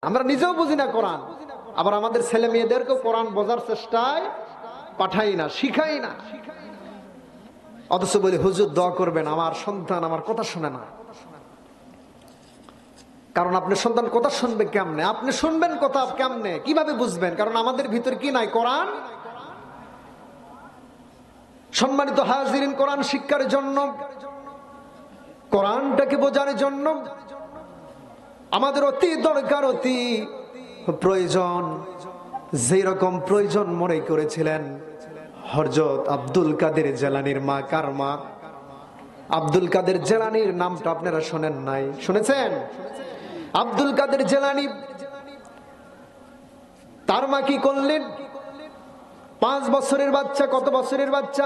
আমরা নিজেও বুঝি না কোরআন, আবার আমাদের ছেলে মেয়েদেরকেও কোরআন বোঝার চেষ্টায় পাঠাই না, শিখাই না। অথচ বলি হুজুর দোয়া করবেন আমার সন্তান আমার কথা শুনে না। কারণ আপনার সন্তান কথা শুনবে কেমনে, আপনি শুনবেন কথা কেমনে, কিভাবে বুঝবেন? কারণ আমাদের ভিতর কি নাই? কোরআন। সম্মানিত হাজিরিন, কোরআন শিক্ষার জন্য, কোরআনটাকে বোঝার জন্য আমাদের অতি দরকার, অতি প্রয়োজন। যেই রকম প্রয়োজন মনে করেছিলেন হযরত আব্দুল কাদের জিলানীর মা। কার মা? আব্দুল কাদের জিলানীর নামটা আপনারা শোনেন নাই? শুনেছেন? আব্দুল কাদের জিলানী, তার মা কি করলেন? 5 বছরের বাচ্চা। কত বছরের বাচ্চা?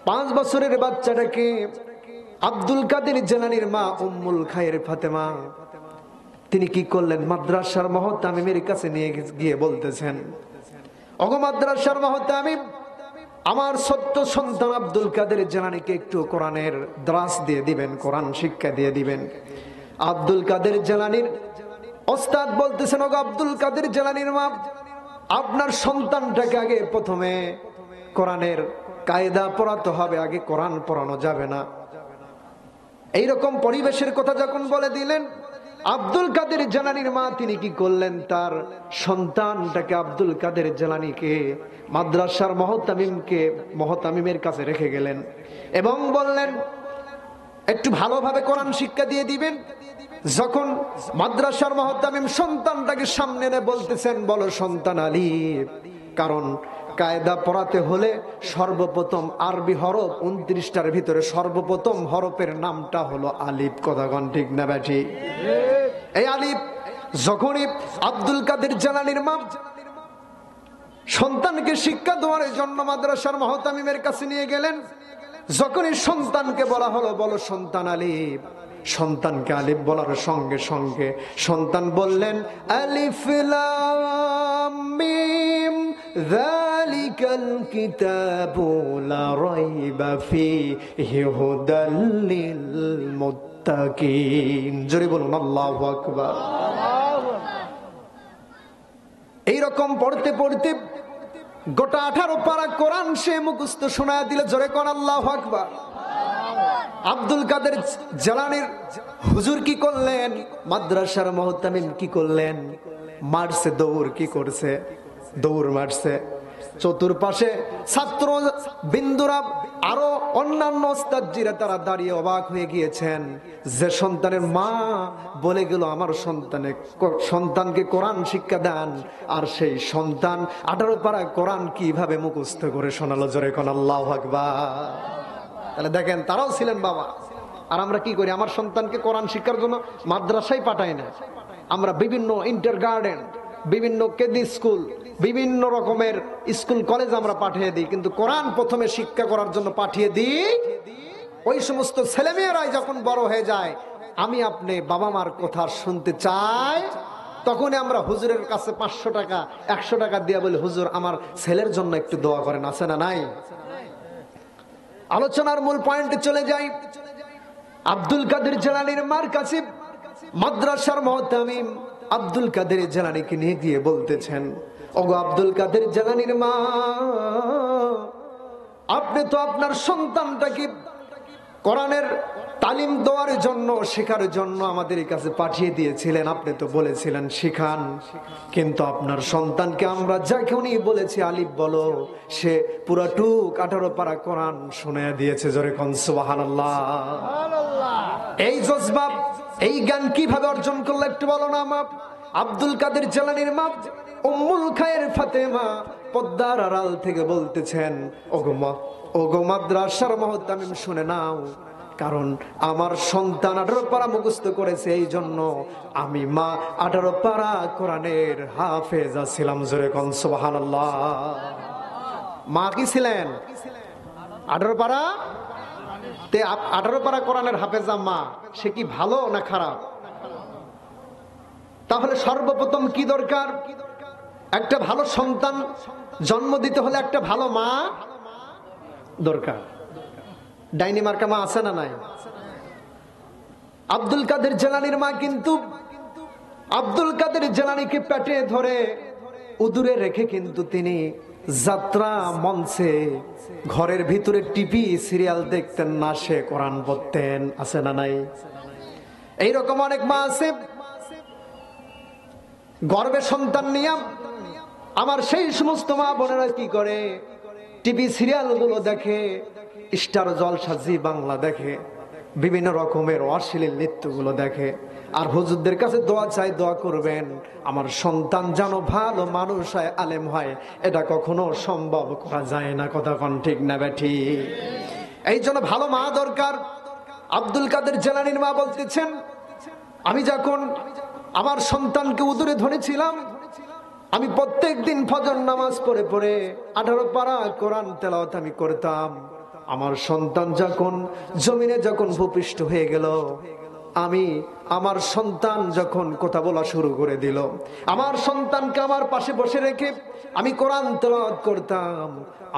5 বছরের বাচ্চাটাকে আব্দুল কাদের জিলানীর মা উম্মুল খায়ের ফাতেমা তিনি কি করলেন? মাদ্রাসার মুহতামিমের কাছে নিয়ে গিয়ে বলতেছেন, ওগো মাদ্রাসার মুহতামিম, আমার ছোট্ট সন্তান আব্দুল কাদের জিলানীকে একটু কোরআনের দ্রাস দিয়ে দিবেন, কোরআন শিক্ষা দিয়ে দিবেন। আব্দুল কাদের জিলানীর ওস্তাদ বলতেছেন, ওগো আব্দুল কাদের জিলানীর মা, আপনার সন্তানটাকে আগে প্রথমে কোরআনের কায়দা পড়াতে হবে, আগে কোরআন পড়ানো যাবে না। এইরকম পরিবেশের কথা যখন বলে দিলেন, আব্দুল কাদের জিলানীর মা তিনি কি করলেন? তার সন্তানটাকে আব্দুল কাদের জিলানীকে মাদ্রাসার মুহতামিমের কাছে রেখে গেলেন এবং বললেন একটু ভালোভাবে কোরআন শিক্ষা দিয়ে দিবেন। যখন মাদ্রাসার মুহতামিম সন্তানটাকে সামনে এনে বলতেছেন, বলো সন্তান আলিফ। কারণ কায়দা পড়াতে হলে সর্বপ্রথম আরবি হরফ 29টার ভিতরে সর্বপ্রথম হরফের নামটা হলো আলিফ। কথাগণ ঠিক না ব্যাঠি? এই আলিফ যখনই আব্দুল কাদের জিলানীর মা সন্তানকে শিক্ষা দেওয়ার জন্য মাদ্রাসার মুহতামিমের কাছে নিয়ে গেলেন, যখনই সন্তানকে বলা হলো বলো সন্তান আলিফ, সন্তানকে আলিফ বলার সঙ্গে সঙ্গে সন্তান বললেন আলিফ লাম মিম যালিকাল কিতাবু লা রাইবা ফীহি হুদাল লিল মুত্তাকিন। জোরে বলুন আল্লাহু আকবার। এইরকম পড়তে পড়তে গোটা 18 পারা কোরআন সে মুখস্থ শোনায় দিল। জোরে কোন আল্লাহু আকবার। আব্দুল কাদের জিলানীর হুজুর কি করলেন? মাদ্রাসার মুহতামিম কি করলেন? মারছে দৌড়। কি করছে? দৌড় মারছে। চতুর্পাশে ছাত্র বিন্দুরা আরো অন্যান্য ওস্তাদজিরা তারা দাঁড়িয়ে অবাক হয়ে গিয়েছেন যে সন্তানের মা বলে গেল আমার সন্তানকে কোরআন শিক্ষা দেন, আর সেই সন্তান 18 পারা কোরআন কিভাবে মুখস্থ করে শোনালো। জোরে কোন আল্লাহু আকবার। তাহলে দেখেন, তারাও ছিলেন বাবা। আর আমরা কি করি? আমার সন্তানকে কোরআন শিক্ষার জন্য মাদ্রাসায় পাঠাই না, আমরা বিভিন্ন ইন্টার গার্ডেন, বিভিন্ন কেদি স্কুল, বিভিন্ন রকমের স্কুল কলেজ আমরা পাঠিয়ে দিই, কিন্তু কোরআন প্রথমে শিক্ষা করার জন্য পাঠিয়ে দিই ওই সমস্ত ছেলেমেয়েরাই যখন বড় হয়ে যায়, আমি আপনি বাবা মার কথা শুনতে চাই, তখন আমরা হুজুরের কাছে 500 টাকা 100 টাকা দিয়ে বলি, হুজুর আমার ছেলের জন্য একটু দোয়া করেন। আছে না নাই? আলোচনার মূল পয়েন্টে চলে যাই। আব্দুল কাদের জিলানীর মার কাছে মাদ্রাসার মুহতামিম আব্দুল কাদের জিলানীকে নিয়ে গিয়ে বলতেছেন, ওগো আব্দুল কাদের জিলানীর মা, আপনি তো আপনার সন্তানটাকে কোরআনের তালিম দেওয়ার জন্য, শেখার জন্য আমাদের কাছে পাঠিয়ে দিয়েছিলেন। আপনি তো বলেছিলেন শিখান, কিন্তু আপনার সন্তানকে আমরা যখনই বলেছি আলিফ বলো, সে পুরাটুক 18 পারা কোরআন শুনে দিয়েছে। জোরে কোন সুবহানাল্লাহ। এই জজবা, এই জ্ঞান কিভাবে অর্জন করলো একটু বলো না মা? আব্দুল কাদের জিলানীর মা উম্মুল খায়ের ফাতেমা পদ্মার আড়াল থেকে বলতেছেন, ওগো মাদ্রাসার মুহতামিম শুনে নাও, কারণ আমার সন্তান 18 পারা মুখস্থ করেছে, এই জন্য আমি মা 18 পারা কোরআনের হাফেজা ছিলাম। জোরে কোন সুবহানাল্লাহ। মা কি ছিলেন? 18 পারা 18 পারা কোরআনের হাফেজা মা। সে কি ভালো না খারাপ? তাহলে সর্বপ্রথম কি দরকার? একটা ভালো সন্তান জন্ম দিতে হলে একটা ভালো মা দরকার। ডাইনি মার্কা মা আছে না নাই? আব্দুল কাদের জিলানীর মা কিন্তু আব্দুল কাদের জিলানীকে পেটে ধরে উদুরে রেখে কিন্তু তিনি যাত্রা মঞ্চে ঘরের ভিতরে টিভি সিরিয়াল দেখতেন না, সে কোরআন পড়তেন। আছে না নাই? এইরকম অনেক মা আছে গর্ভে সন্তান নিয়ে, আমার সেই সমস্ত মা বোনেরা কি করে, টিভি সিরিয়াল গুলো দেখে, স্টার জলসা, জি বাংলা দেখে, বিভিন্ন রকমের অশ্লীল নৃত্যগুলো দেখে, আর হুজুরদের কাছে দোয়া চাই, দোয়া করবেন আমার সন্তান যেন ভালো মানুষ হয়, আলেম হয়। এটা কখনো সম্ভব করা যায় না, কথা কোন ঠিক না বেঠি? এই জন্য ভালো মা দরকার। আব্দুল কাদের জিলানীর মা বলতেছেন, আমি যখন আমার সন্তানকে উদরে ধরেছিলাম, আমি প্রত্যেক দিন ফজর নামাজ পড়ে পড়ে 18 পারা কোরআন তেলাওয়াত আমি করতাম। আমার সন্তান যখন জমিনে যখন ভূপৃষ্ঠ হয়ে গেল, আমি আমার সন্তান যখন কথা বলা শুরু করে দিল, আমার সন্তানকে আমার পাশে বসে রেখে আমি কোরআন তেলাওয়াত করতাম।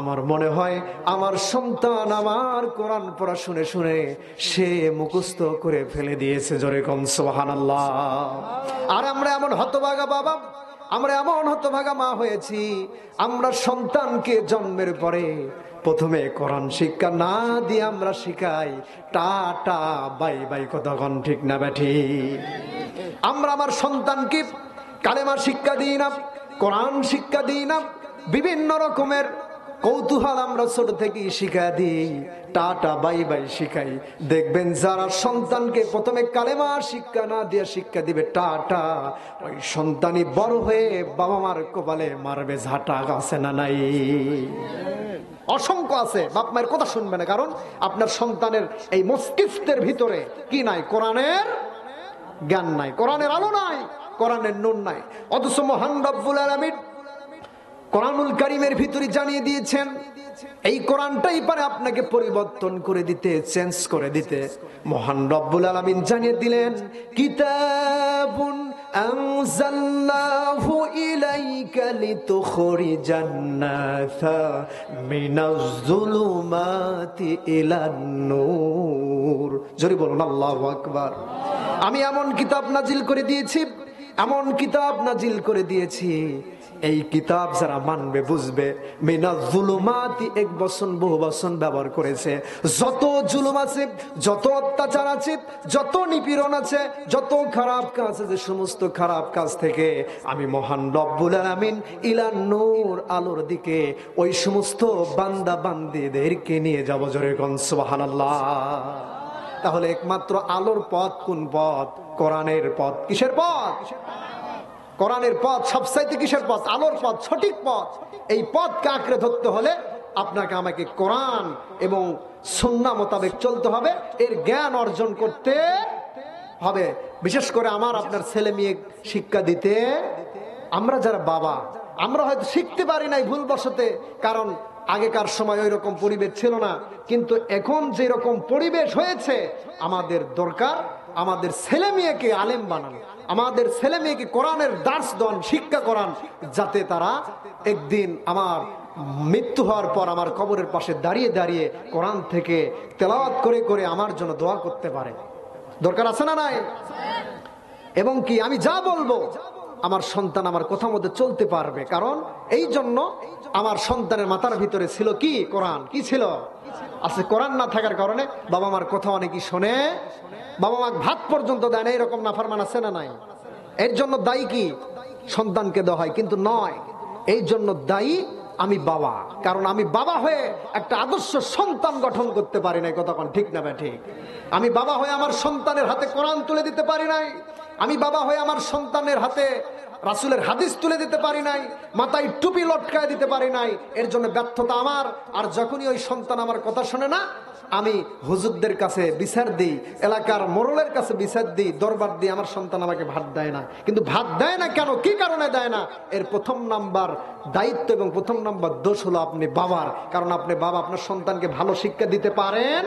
আমার মনে হয় আমার সন্তান আমার কোরআন পড়া শুনে শুনে সে মুখস্থ করে ফেলে দিয়েছে। জোরে কোন সুবহানাল্লাহ। আর আমরা এমন হতভাগা বাবা, আমরা এমন হতভাগা মা হয়েছি, আমরা সন্তানকে জন্মের পরে প্রথমে কোরআন শিক্ষা না দিয়ে আমরা শিখাই টাটা বাই বাই, কতক্ষণ ঠিক না বেঠি? আমরা আমার সন্তানকে কালেমা শিক্ষা দিই না, কোরআন শিক্ষা দিই না, বিভিন্ন রকমের কৌতূহল আমরা ছোট থেকে শিক্ষা দিই, টাটা বাই বাই শিখাই। দেখবেন যারা সন্তানকে প্রথমে কালেমা শিক্ষা না দিয়ে শিক্ষা দিবে টাটা, ওই সন্তানই বড় হয়ে বাবা মার কপালে মারবে ঝাঁটা। আছে না নাই? অসংখ্য আছে। বাপ মায়ের কথা শুনবে না, কারণ আপনার সন্তানের এই মস্তিষ্কের ভিতরে কি নাই? কোরআনের জ্ঞান নাই, কোরআনের আলো নাই, কোরআনের নূর নাই। অথচ মহান রব্বুল আলামিন কোরআনুল কারীমের ভিতরে জানিয়ে দিয়েছেন, এই কোরআনটাই পারে আপনাকে পরিবর্তন করে দিতে, চেঞ্জ করে দিতে। মহান রব্বুল আলামিন জানিয়ে দিলেন, কিতাবুন আনজালনাহু ইলাইকা লিতুখরিজান নাসা মিনাজ যুলুমাতি ইলান নূর। জোরে বলুন আল্লাহু আকবার। আমি এমন কিতাব নাজিল করে দিয়েছি, এমন কিতাব নাজিল করে দিয়েছি, এই কিতাব যারা মানবে বুঝবে। মিনাজ যুলুমাতি, এক বচন বহু বচন ব্যবহার করেছে। যত জুলুম আছে, যত অত্যাচার আছে, যত নিপীড়ন আছে, যত খারাপ কাজ আছে, সমস্ত খারাপ কাজ থেকে আমি মহান রব্বুল আলামিন ইলান নূর, আলোর দিকে ওই সমস্ত বান্দা বান্দীদেরকে নিয়ে যাব। জোরে কোন সুবহানাল্লাহ। তাহলে একমাত্র আলোর পথ কোন পথ? কোরআনের পথ। কিসের পথ? কোরআনের পথ। সবচাইতে কিসের পথ? আলোর পথ, সঠিক পথ। এই পথকে আঁকড়ে ধরতে হলে আপনাকে আমাকে কোরআন এবং সুন্নাহ মোতাবেক চলতে হবে, এর জ্ঞান অর্জন করতে হবে। বিশেষ করে আমার আপনার ছেলে মেয়ে শিক্ষা দিতে, আমরা যারা বাবা, আমরা হয়তো শিখতে পারি নাই ভুলবশতে, কারণ আগেকার সময় ওই রকম পরিবেশ ছিল না। কিন্তু এখন যে রকম পরিবেশ হয়েছে, আমাদের দরকার আমাদের ছেলে মেয়েকে আলেম বানানো, আমাদের ছেলে মেয়েকে কোরআনের দার্স দেন, শিক্ষা করান, যাতে তারা একদিন আমার মৃত্যু হওয়ার পর আমার কবরের পাশে দাঁড়িয়ে দাঁড়িয়ে কোরআন থেকে তেলাওয়াত করে করে আমার জন্য দোয়া করতে পারে। দরকার আছে না নাই? এবং কি আমি যা বলবো আমার সন্তান আমার কথা মতো চলতে পারবে। কারণ এই জন্য আমার সন্তানের মাথার ভিতরে ছিল কি? কোরআন। কি ছিল? আছে। কোরআন না থাকার কারণে বাবা মার কথা অনেকেই শোনে, বাবা মা ভাত পর্যন্ত দেয় না, এরকম নাফরমান আছে না নাই? এর জন্য দায়ী কি? সন্তানকে দেওয়া হয়, কিন্তু নয়। এই জন্য দায়ী আমি বাবা, কারণ আমি বাবা হয়ে একটা আদর্শ সন্তান গঠন করতে পারি নাই। কথা কোন ঠিক না ঠিক? আমি বাবা হয়ে আমার সন্তানের হাতে কোরআন তুলে দিতে পারি নাই, আমি বাবা হয়ে আমার সন্তানের হাতে রাসূলের হাদিস তুলে দিতে পারি নাই, মাথায় টুপি লটকায় দিতে পারি নাই। এর জন্য ব্যর্থতা আমার। আর যখনই ওই সন্তান আমার কথা শোনে না, আমি হুজুরদের কাছে বিচার দিই, এলাকার মোড়লের কাছে বিচার দিই, দরবার দিই, আমার সন্তান আমাকে ভাত দেয় না। কিন্তু ভাত দেয় না কেন? কি কারণে দেয় না? এর প্রথম নাম্বার দায়িত্ব এবং প্রথম নাম্বার দোষ হলো আপনি বাবার। কারণ আপনি বাবা, আপনার সন্তানকে ভালো শিক্ষা দিতে পারেন